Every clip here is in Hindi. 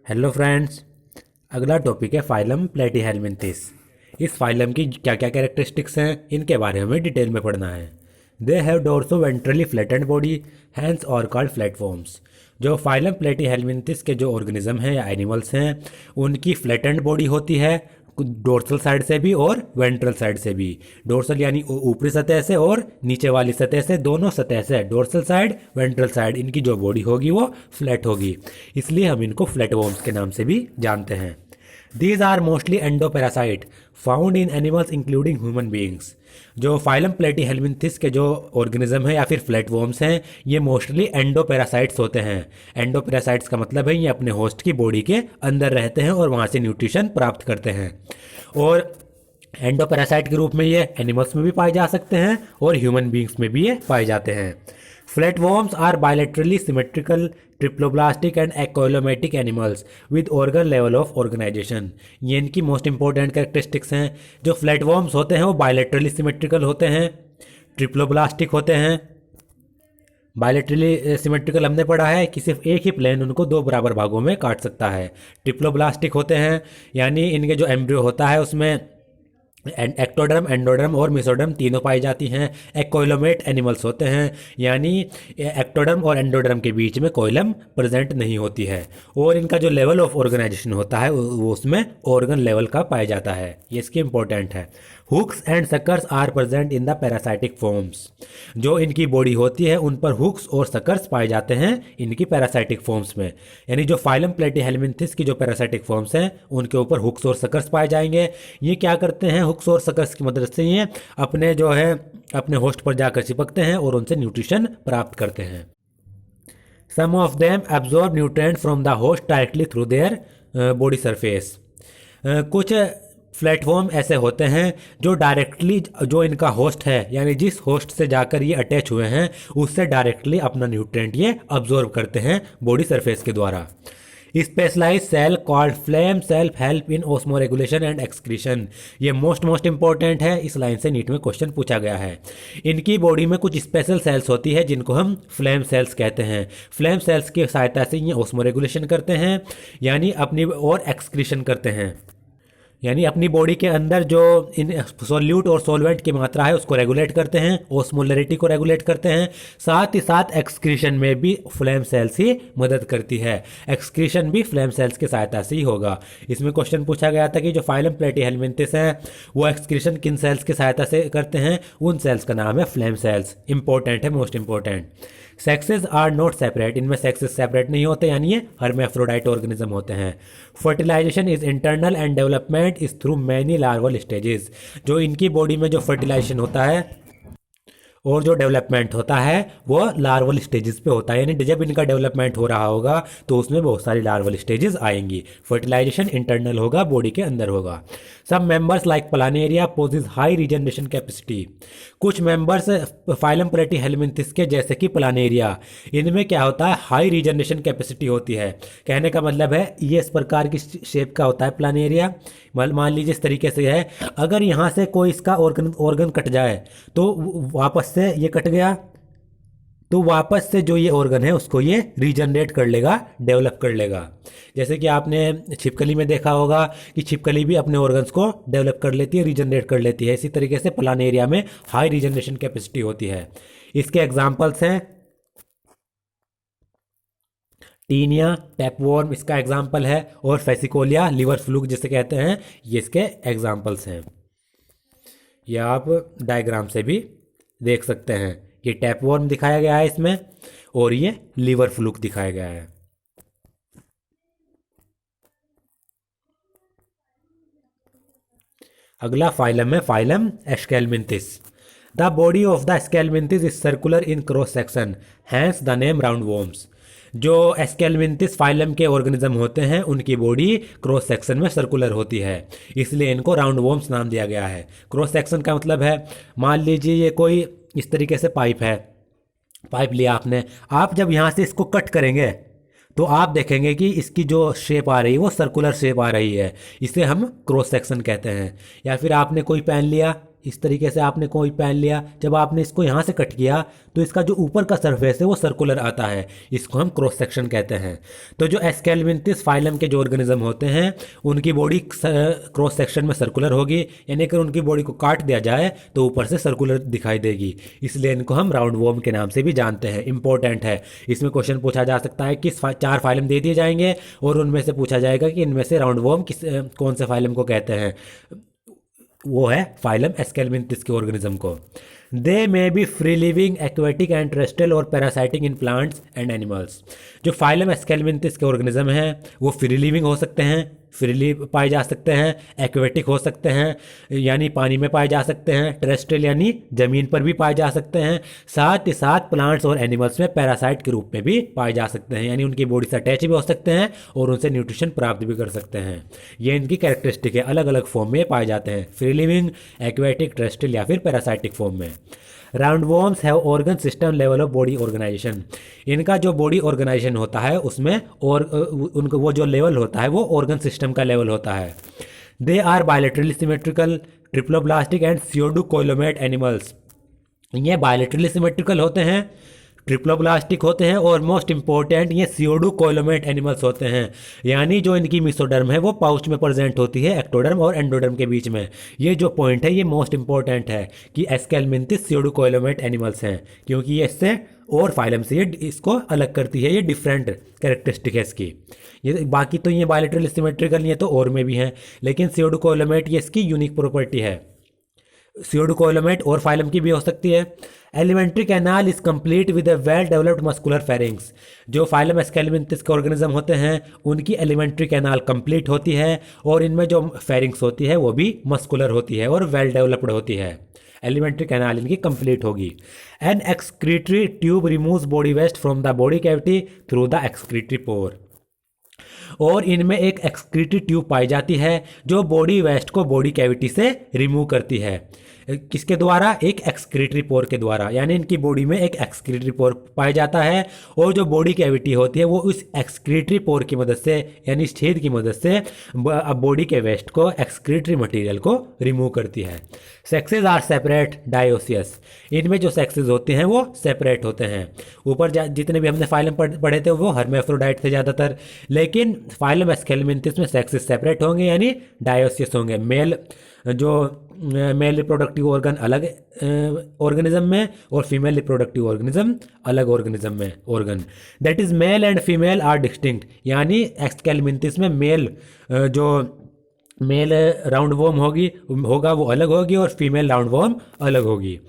Hello friends. अगला टॉपिक है फाइलम प्लेटीहेलमिन्थिस। इस फाइलम की क्या क्या कैरेक्टरिस्टिक्स हैं, इनके बारे में डिटेल में पढ़ना है। They have dorso ventrally flattened body, hands और कॉल्ड फ्लैटफॉर्म्स। जो फाइलम प्लेटीहेलमिन्थिस के जो ऑर्गेनिज्म हैं या एनिमल्स हैं, उनकी फ्लैटेंड बॉडी होती है, डोर्सल साइड से भी और वेंट्रल साइड से भी। डोर्सल यानी ऊपरी सतह से और नीचे वाली सतह से, दोनों सतह से, डोर्सल साइड वेंट्रल साइड, इनकी जो बॉडी होगी वो फ्लैट होगी, इसलिए हम इनको फ्लैटवॉर्म्स के नाम से भी जानते हैं। These are mostly endoparasite found in animals including human beings. जो फाइलम प्लेटीहेलमिन्थिस के जो ऑर्गेनिज्म है या फिर फ्लैटवॉर्म्स हैं, ये मोस्टली एंडोपैरासाइट्स होते हैं। एंडोपैरासाइट्स का मतलब है ये अपने होस्ट की बॉडी के अंदर रहते हैं और वहाँ से न्यूट्रिशन प्राप्त करते हैं। और एंडोपैरासाइट के रूप में ये एनिमल्स में भी पाए जा सकते हैं और ह्यूमन बींग्स में भी ये पाए जाते हैं। Flatworms are bilaterally symmetrical triploblastic and acoelomatic animals with organ level of organisation. ये इनकी मोस्ट इंपॉर्टेंट कैरेक्टरिस्टिक्स हैं। जो फ्लैटवॉर्म्स होते हैं वो बायलैटरली सिमेट्रिकल होते हैं, ट्रिप्लोब्लास्टिक होते हैं। बायलैटरली सिमेट्रिकल हमने पढ़ा है कि सिर्फ एक ही प्लेन उनको दो बराबर भागों में काट सकता है। ट्रिप्लोब्लास्टिक होते हैं यानी इनके जो एम्ब्रियो होता है उसमें एक्टोडर्म, एंडोडर्म और मेसोडर्म तीनों पाई जाती हैं। एक्कोइलोमेट एनिमल्स होते हैं यानी एक्टोडर्म और एंडोडर्म के बीच में कोइलम प्रेजेंट नहीं होती है। और इनका जो लेवल ऑफ ऑर्गेनाइजेशन होता है वो उसमें ऑर्गन लेवल का पाया जाता है। ये इसकी इंपॉर्टेंट है। Hooks and suckers are present in the parasitic forms. जो इनकी बॉडी होती है उन पर हुक्स और सकर्स पाए जाते हैं इनकी पैरासाइटिक फॉर्म्स में। यानी जो फाइलम प्लेटीहेलमिन्थिस की जो पैरासाइटिक फॉर्म्स हैं उनके ऊपर हुक्स और सकर्स पाए जाएंगे। ये क्या करते हैं, हुक्स और सकर्स की मदद से ये अपने जो है अपने होस्ट पर जाकर चिपकते हैं और उनसे न्यूट्रिशन प्राप्त करते हैं। Some of them absorb nutrient from the host directly through their body surface. कुछ प्लेटफॉर्म ऐसे होते हैं जो डायरेक्टली जो इनका होस्ट है यानी जिस होस्ट से जाकर ये अटैच हुए हैं उससे डायरेक्टली अपना न्यूट्रिएंट ये अब्जॉर्ब करते हैं बॉडी सरफेस के द्वारा। Specialize cell called flame cells help in osmoregulation and excretion. ये मोस्ट इंपॉर्टेंट है, इस लाइन से नीट में क्वेश्चन पूछा गया है। इनकी बॉडी में कुछ स्पेशल सेल्स होती है जिनको हम फ्लेम सेल्स कहते हैं। फ्लेम सेल्स की सहायता से ये ओस्मो रेगुलेशन करते हैं यानी अपनी और एक्सक्रीशन करते हैं, यानी अपनी बॉडी के अंदर जो इन सोल्यूट और सोलवेंट की मात्रा है उसको रेगुलेट करते हैं, ओस्मोलरिटी को रेगुलेट करते हैं। साथ ही साथ एक्सक्रीशन में भी फ्लेम सेल्स ही मदद करती है। एक्सक्रीशन भी फ्लेम सेल्स की सहायता से ही होगा। इसमें क्वेश्चन पूछा गया था कि जो फाइलम प्लेटीहेलमिन्थिस है वो एक्सक्रीशन किन सेल्स की सहायता से करते हैं, उन सेल्स का नाम है फ्लेम सेल्स। इंपॉर्टेंट है, most important. Sexes are not separate, इनमें सेक्सेस सेपरेट नहीं होते यानी ये हर्मेफ्रोडाइट ऑर्गेनिज्म होते हैं। Fertilization is internal and development is through many larval stages. जो इनकी बॉडी में जो फर्टिलाइजेशन होता है और जो डेवलपमेंट होता है वो लार्वल स्टेजेस पे होता है, यानी जब इनका डेवलपमेंट हो रहा होगा तो उसमें बहुत सारी लार्वल स्टेजेस आएंगी। फर्टिलाइजेशन इंटरनल होगा, बॉडी के अंदर होगा। सब members like planaria possess high regeneration capacity. कुछ मेंबर्स फाइलम प्लेटीहेलमिन्थिस के जैसे कि प्लानेरिया, इनमें क्या होता है, हाई रीजनरेशन कैपेसिटी होती है। कहने का मतलब है ये इस प्रकार की शेप का होता है प्लानेरिया। मान लीजिए इस तरीके से है, अगर यहाँ से कोई इसका ऑर्गन कट जाए तो वापस से ये कट गया तो वापस से जो ये ऑर्गन है उसको ये रीजनरेट कर लेगा, डेवलप कर लेगा। जैसे कि आपने छिपकली में देखा होगा कि छिपकली भी अपने ऑर्गन्स को डेवलप कर लेती है, रीजनरेट कर लेती है। इसी तरीके से प्लानेरिया में हाई रीजनरेशन कैपेसिटी होती है। इसके एग्जाम्पल्स हैं टीनिया, टैपवॉर्म इसका एग्जाम्पल है, और फेसिकोलिया, लिवर फ्लूक जिसे कहते हैं, ये इसके एग्जाम्पल्स हैं। ये आप डायग्राम से भी देख सकते हैं। ये टैपवॉर्म दिखाया गया है इसमें और ये लिवर फ्लूक दिखाया गया है। अगला फाइलम है phylum Aschelminthes. The body of the Aschelminthes is circular in cross section, hence the name round worms. जो एस्केलमिन्थिस फाइलम के ऑर्गेनिज्म होते हैं उनकी बॉडी क्रॉस सेक्शन में सर्कुलर होती है, इसलिए इनको राउंड वॉर्म्स नाम दिया गया है। क्रॉस सेक्शन का मतलब है, मान लीजिए ये कोई इस तरीके से पाइप है, पाइप लिया आपने, आप जब यहाँ से इसको कट करेंगे तो आप देखेंगे कि इसकी जो शेप आ रही है वो सर्कुलर शेप आ रही है, इसे हम क्रॉस सेक्शन कहते हैं। या फिर आपने कोई पेन लिया, इस तरीके से आपने कोई पेन लिया, जब आपने इसको यहाँ से कट किया तो इसका जो ऊपर का सरफेस है वो सर्कुलर आता है, इसको हम क्रॉस सेक्शन कहते हैं। तो जो एस्केलमिंथिस फाइलम के जो ऑर्गेनिज्म होते हैं उनकी बॉडी क्रॉस सेक्शन में सर्कुलर होगी, यानी अगर उनकी बॉडी को काट दिया जाए तो ऊपर से सर्कुलर दिखाई देगी, इसलिए इनको हम राउंड वॉर्म के नाम से भी जानते हैं। इंपॉर्टेंट है, इसमें क्वेश्चन पूछा जा सकता है कि 4 फाइलम दे दिए जाएंगे और उनमें से पूछा जाएगा कि इनमें से राउंड वॉर्म कौन से फाइलम को कहते हैं, वो है फाइलम एस्केलमिंथिस के ऑर्गेनिज्म को। They may be free living, aquatic and terrestrial और parasitic in plants and animals. जो फाइलम एस्केलमिंथिस के ऑर्गेनिज्म हैं वो फ्री लिविंग हो सकते हैं, फ्रीली पाए जा सकते हैं, एक्वेटिक हो सकते हैं यानी पानी में पाए जा सकते हैं, टेरेस्ट्रियल यानी ज़मीन पर भी पाए जा सकते हैं, साथ ही साथ प्लांट्स और एनिमल्स में पैरासाइट के रूप में भी पाए जा सकते हैं, यानी उनकी बॉडी से अटैच भी हो सकते हैं और उनसे न्यूट्रिशन प्राप्त भी कर सकते हैं। ये इनकी कैरेक्टरिस्टिक है, अलग अलग फॉर्म में पाए जाते हैं, फ्री लिविंग, एक्वेटिक, टेरेस्ट्रियल या फिर पैरासाइटिक फॉर्म में। Roundworms have organ system level of body organisation. इनका जो बॉडी ऑर्गेनाइजेशन होता है उसमें और उनका वो जो लेवल होता है वो ऑर्गन सिस्टम का लेवल होता है। They are bilaterally symmetrical, triploblastic and pseudocoelomate animals. ये बायलेटरली सिमेट्रिकल होते हैं, ट्रिप्लोब्लास्टिक होते हैं और मोस्ट इंपॉर्टेंट ये स्यूडोकोलोमेट एनिमल्स होते हैं, यानी जो इनकी मिसोडर्म है वो पाउच में प्रेजेंट होती है एक्टोडर्म और एंडोडर्म के बीच में। ये जो पॉइंट है ये मोस्ट इंपॉर्टेंट है कि एस्केलमिंथिस स्यूडोकोलोमेट एनिमल्स हैं, क्योंकि ये इससे और फाइलम से ये इसको अलग करती है, ये डिफरेंट कैरेक्टरिस्टिक है इसकी। ये बाकी तो ये बायलेटरल सिमेट्रिकल ये तो और में भी हैं, लेकिन स्यूडोकोलोमेट ये इसकी यूनिक प्रॉपर्टी है। स्यूडोकोलोमेट और फाइलम की भी हो सकती है। Alimentary canal is complete with a well developed muscular pharynx. जो फाइलम एस्केलमिंथिस के ऑर्गेनिज्म होते हैं उनकी एलिमेंट्री कैनाल कंप्लीट होती है और इनमें जो फेरिंग्स होती है वो भी मस्कुलर होती है और वेल डेवलप्ड होती है। एलिमेंट्री कैनाल इनकी कंप्लीट होगी। An excretory tube removes body waste from the body cavity through the excretory pore. और इनमें एक एक्सक्रीटरी ट्यूब पाई जाती है जो बॉडी वेस्ट को बॉडी कैविटी से रिमूव करती है। किसके द्वारा? एक एक्सक्रीटरी पोर के द्वारा, यानी इनकी बॉडी में एक एक्सक्रीटरी पोर पाया जाता है और जो बॉडी कैविटी होती है वो उस एक्सक्रीटरी पोर की मदद से यानी छेद की मदद से बॉडी के वेस्ट को एक्सक्रीटरी मटेरियल को रिमूव करती है। Sexes are separate dioecious. इनमें जो सेक्सेस होते हैं वो सेपरेट होते हैं। ऊपर जितने भी हमने फाइलम पढ़े थे वो हर्मेफ्रोडाइट थे ज़्यादातर, लेकिन फाइलम एस्केलमिंथिस में सेक्सेस सेपरेट होंगे यानी डायोसियस होंगे। मेल रिप्रोडक्टिव ऑर्गन अलग ऑर्गेनिज्म में और फीमेल रिप्रोडक्टिव ऑर्गेनिज्म अलग ऑर्गेनिज्म में organ. That is male and female are distinct, यानी एस्केलमिंथिस में जो मेल राउंड वॉर्म होगा वो अलग होगी और फीमेल राउंड वॉर्म अलग होगी।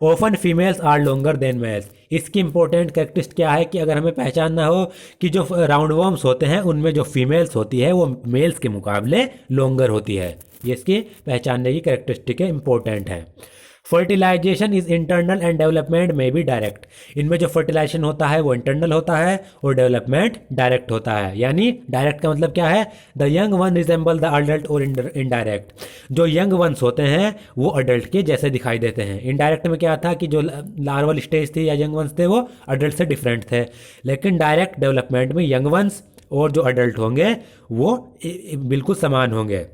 Often females are longer than males. इसकी इंपॉर्टेंट कैरेक्टरिस्टिक क्या है कि अगर हमें पहचानना हो कि जो राउंड वॉर्म्स होते हैं उनमें जो फीमेल्स होती है वो मेल्स के मुकाबले लॉन्गर होती है। ये इसकी पहचानने की कैरेक्टरिस्टिक है, इंपॉर्टेंट है। Fertilization is internal and development में भी डायरेक्ट। इनमें जो फर्टिलाइजेशन होता है वो इंटरनल होता है और डेवलपमेंट डायरेक्ट होता है। यानी डायरेक्ट का मतलब क्या है? The young one resemble the adult और इनडायरेक्ट। जो यंग वंस होते हैं वो अडल्ट के जैसे दिखाई देते हैं। इनडायरेक्ट में क्या था कि जो लार्वल स्टेज थी या यंग वंस थे वो अडल्ट से डिफरेंट थे, लेकिन डायरेक्ट डेवलपमेंट में यंग वंस और जो अडल्ट होंगे वो बिल्कुल समान होंगे।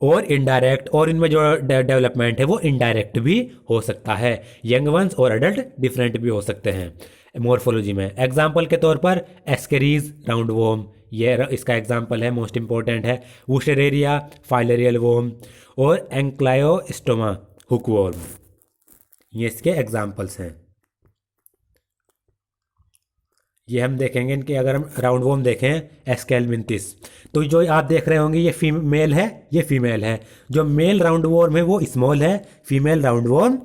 और इनडायरेक्ट, और इनमें जो डेवलपमेंट है वो इनडायरेक्ट भी हो सकता है। यंग वंस और अडल्ट डिफरेंट भी हो सकते हैं मॉर्फोलॉजी में। एग्जाम्पल के तौर पर एस्केरीज राउंड वॉर्म, ये इसका एग्जाम्पल है, मोस्ट इंपॉर्टेंट है। वुशरेरिया फाइलेरियल वॉर्म और एंक्लायोस्टोमा हुक वॉर्म, ये इसके एग्जाम्पल्स हैं। ये हम देखेंगे इनके, अगर हम राउंड वॉर्म देखें एस्केलमिंथिस तो जो आप देख रहे होंगे ये मेल है, ये फीमेल है। जो मेल राउंड वॉर्म है वो स्मॉल है, फीमेल राउंड वॉर्म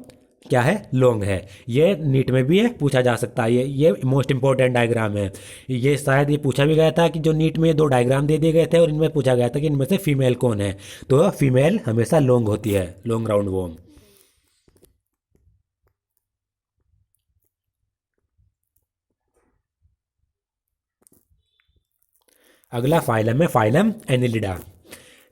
क्या है? लॉन्ग है। ये नीट में भी है, पूछा जा सकता है। ये मोस्ट इंपॉर्टेंट डायग्राम है। ये शायद ये पूछा भी गया था कि जो नीट में 2 डायग्राम दे दिए गए थे और इनमें पूछा गया था कि इनमें से फीमेल कौन है, तो फीमेल हमेशा लॉन्ग होती है, लॉन्ग राउंड वॉर्म। अगला फाइलम है phylum Annelida.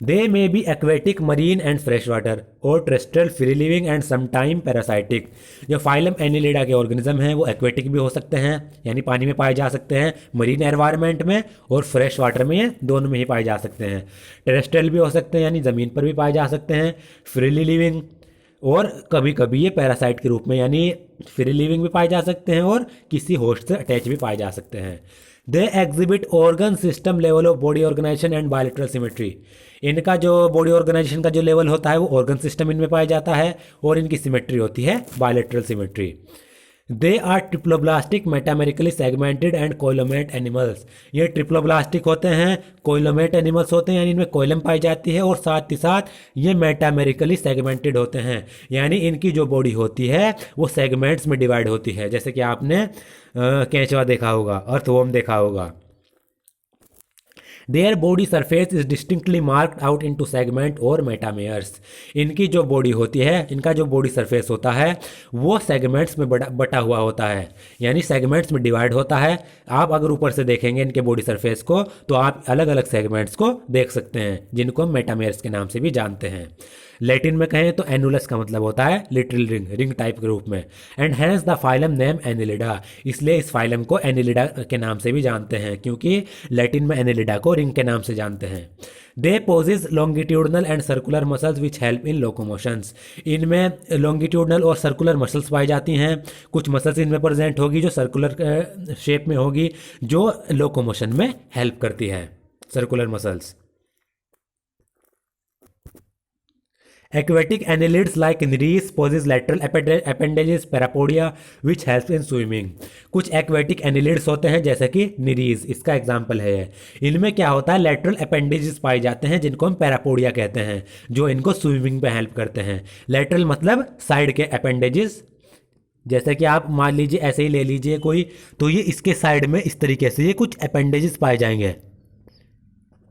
They may be aquatic, marine and fresh water, और terrestrial, free living and sometime parasitic. जो फाइलम एनिलिडा के ऑर्गेनिज्म हैं वो एक्वेटिक भी हो सकते हैं, यानी पानी में पाए जा सकते हैं, मरीन एनवायरनमेंट में, और फ्रेश वाटर में, ये दोनों में ही पाए जा सकते हैं। टेरेस्ट्रियल भी हो सकते हैं, यानी ज़मीन पर भी पाए जा सकते हैं, फ्रीली लिविंग, और कभी कभी ये पैरासाइट के रूप में, यानी फ्री लिविंग भी पाए जा सकते हैं और किसी होस्ट से अटैच भी पाए जा सकते हैं। They exhibit organ system level of body organisation and bilateral symmetry. इनका जो बॉडी ऑर्गेनाइजेशन का जो लेवल होता है वो ऑर्गन सिस्टम इनमें पाया जाता है, और इनकी सिमेट्री होती है bilateral symmetry. They are triploblastic, metamerically segmented and coelomate animals. ये ट्रिप्लोब्लास्टिक होते हैं, कोइलोमेट एनिमल्स होते हैं, यानी इनमें कोइलम पाई जाती है, और साथ ही साथ ये मेटामेरिकली सेगमेंटेड होते हैं, यानी इनकी जो बॉडी होती है वो सेगमेंट्स में डिवाइड होती है, जैसे कि आपने केंचुआ देखा होगा, अर्थवर्म देखा होगा। There body surface is distinctly marked out into segment और मेटामेयर्स। इनकी जो बॉडी होती है, इनका जो बॉडी सरफेस होता है वो सेगमेंट्स में बटा हुआ होता है, यानी सेगमेंट्स में डिवाइड होता है। आप अगर ऊपर से देखेंगे इनके बॉडी सरफेस को तो आप अलग अलग सेगमेंट्स को देख सकते हैं, जिनको हम मेटामेयर्स के नाम से भी जानते हैं। लैटिन में कहें तो एनुलस का मतलब होता है लिटिल रिंग, रिंग टाइप के रूप में। And hence the phylum name Annelida, इसलिए इस फाइलम को एनिलिडा के नाम से भी जानते हैं, क्योंकि लैटिन में एनिलिडा को रिंग के नाम से जानते हैं। They possess longitudinal and circular muscles which help in locomotions. इनमें लॉन्गिट्यूडनल और सर्कुलर मसल्स पाई जाती हैं, कुछ मसल्स इनमें प्रेजेंट होगी जो सर्कुलर शेप में होगी, जो लोकोमोशन में हेल्प करती है, circular muscles. Aquatic annelids like Nereis possess lateral appendages parapodia which helps in swimming। कुछ aquatic annelids होते हैं जैसे कि Nereis, इसका एग्जाम्पल है। इनमें क्या होता है, lateral appendages पाए जाते हैं जिनको हम पैरापोडिया कहते हैं, जो इनको स्विमिंग पे हेल्प करते हैं। lateral मतलब साइड के appendages, जैसे कि आप मान लीजिए ऐसे ही ले लीजिए कोई, तो ये इसके साइड में इस तरीके से ये कुछ appendages पाए जाएंगे,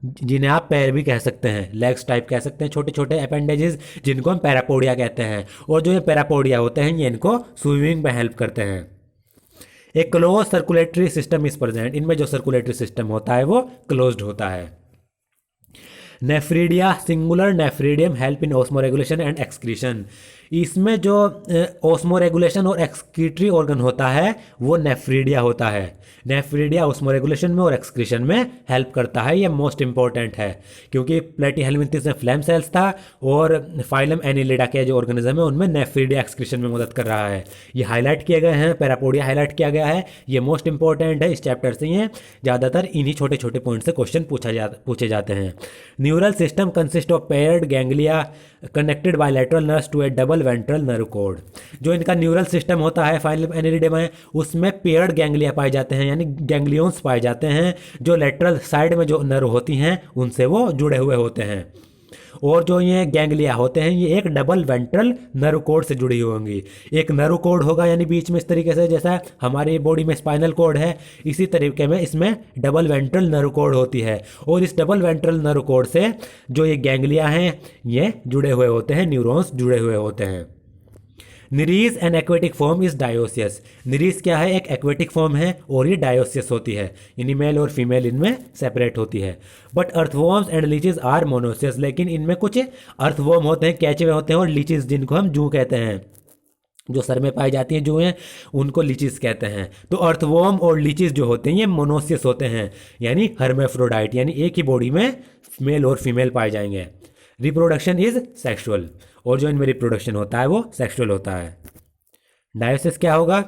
जिन्हें आप पैर भी कह सकते हैं, लेग्स टाइप कह सकते हैं, छोटे छोटे अपेंडेजेस जिनको हम पैरापोडिया कहते हैं। और जो ये पैरापोडिया होते हैं ये इनको स्विमिंग में हेल्प करते हैं। एक close circulatory system is present, इनमें जो सर्कुलेटरी सिस्टम होता है वो क्लोज्ड होता है। Nephridia singular nephridium help in osmo regulation and excretion. इसमें जो ऑस्मो रेगुलेशन और एक्सक्रीटरी ऑर्गन होता है वो नेफ्रीडिया होता है। नेफ्रीडिया ऑस्मो रेगुलेशन में और एक्सक्रीशन में हेल्प करता है, ये मोस्ट इंपॉर्टेंट है, क्योंकि प्लेटीहेल्मिंथस में फ्लैम सेल्स था और फाइलम एनिलिडा के जो ऑर्गेनिज्म है उनमें नेफ्रीडिया एक्सक्रीशन में मदद कर रहा है। ये हाईलाइट किए गए हैं, पैरापोडिया हाईलाइट किया गया है, ये मोस्ट इंपॉर्टेंट है इस चैप्टर से। ये ज़्यादातर इन्हीं छोटे छोटे पॉइंट से क्वेश्चन पूछे जाते हैं। Neural system consist of paired ganglia connected bilateral nerves to a double ventral nerve cord. जो इनका न्यूरल सिस्टम होता है फाइलम एनिलिडे में, उसमें पेयर्ड गैंग्लिया पाए जाते हैं, यानी गैंग्लियंस पाए जाते हैं, जो लेटरल साइड में जो नर्व होती हैं उनसे वो जुड़े हुए होते हैं। और जो ये गैंग्लिया होते हैं ये एक डबल वेंट्रल नर्व कोड से जुड़ी हुई होंगी। एक नर्व कोड होगा यानी बीच में इस तरीके से, जैसा हमारी बॉडी में स्पाइनल कोड है, इसी तरीके में इसमें डबल वेंट्रल नर्व कोड होती है। और इस डबल वेंट्रल नर्व कोड से जो ये गैंग्लिया हैं ये जुड़े हुए होते हैं, न्यूरॉन्स जुड़े हुए होते हैं। Nereis an aquatic form is dioecious. Nereis क्या है, एक एक्वेटिक फॉर्म है और ये डायोसियस होती है, यानी मेल और फीमेल इनमें सेपरेट होती है। But earthworms and leeches are monoecious. लेकिन इनमें कुछ अर्थवॉर्म होते हैं, कैचवे होते हैं, और लीचेस जिनको हम जू कहते हैं, जो सर में पाई जाती हैं जू हैं, उनको लीचेस कहते हैं। तो अर्थवॉर्म और लीचेस जो होते हैं ये मोनोसियस होते हैं, यानी हर्मेफ्रोडाइट, यानी एक ही बॉडी में मेल और फीमेल पाए जाएंगे। रिप्रोडक्शन इज सेक्सुअल, और जो इनमें रिप्रोडक्शन होता है वो सेक्सुअल होता है। डायोसिस क्या होगा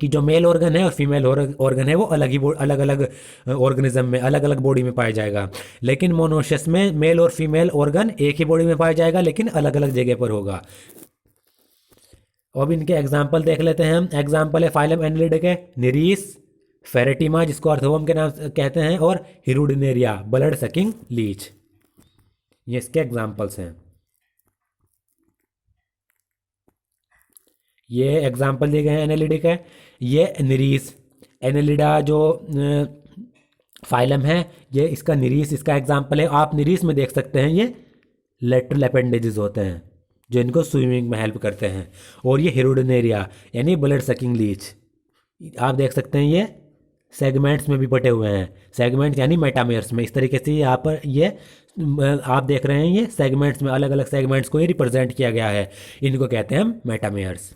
कि जो मेल ऑर्गन है और फीमेल ऑर्गन है वो अलग अलग ऑर्गेनिज्म में, अलग अलग बॉडी में पाया जाएगा। लेकिन मोनोसियस में मेल और फीमेल ऑर्गन एक ही बॉडी में पाया जाएगा, लेकिन अलग अलग जगह पर होगा। अब इनके एग्जाम्पल देख लेते हैं हम। एग्जाम्पल है फाइलम एनिलिडे के निरीस, फेरेटिमा जिसको अर्थवॉर्म के नाम कहते हैं, और हिरुडिनेरिया ब्लड सकिंग लीच, ये इसके एग्जाम्पल्स हैं। ये एग्जाम्पल दिए गए हैं एनिलिडे के। ये निरीस, एनिलिडा जो फाइलम है ये इसका निरीस इसका एग्जाम्पल है। आप निरीस में देख सकते हैं ये लेटरल अपेंडेजेस होते हैं जो इनको स्विमिंग में हेल्प करते हैं। और ये हिरुडिनेरिया यानी ब्लड सकिंग लीच, आप देख सकते हैं ये सेगमेंट्स में भी बटे हुए हैं, सेगमेंट्स यानी मेटामेयर्स में। इस तरीके से यहाँ पर ये आप देख रहे हैं ये सेगमेंट्स में अलग अलग सेगमेंट्स को ही रिप्रेजेंट किया गया है, इनको कहते हैं हम मेटामेयर्स।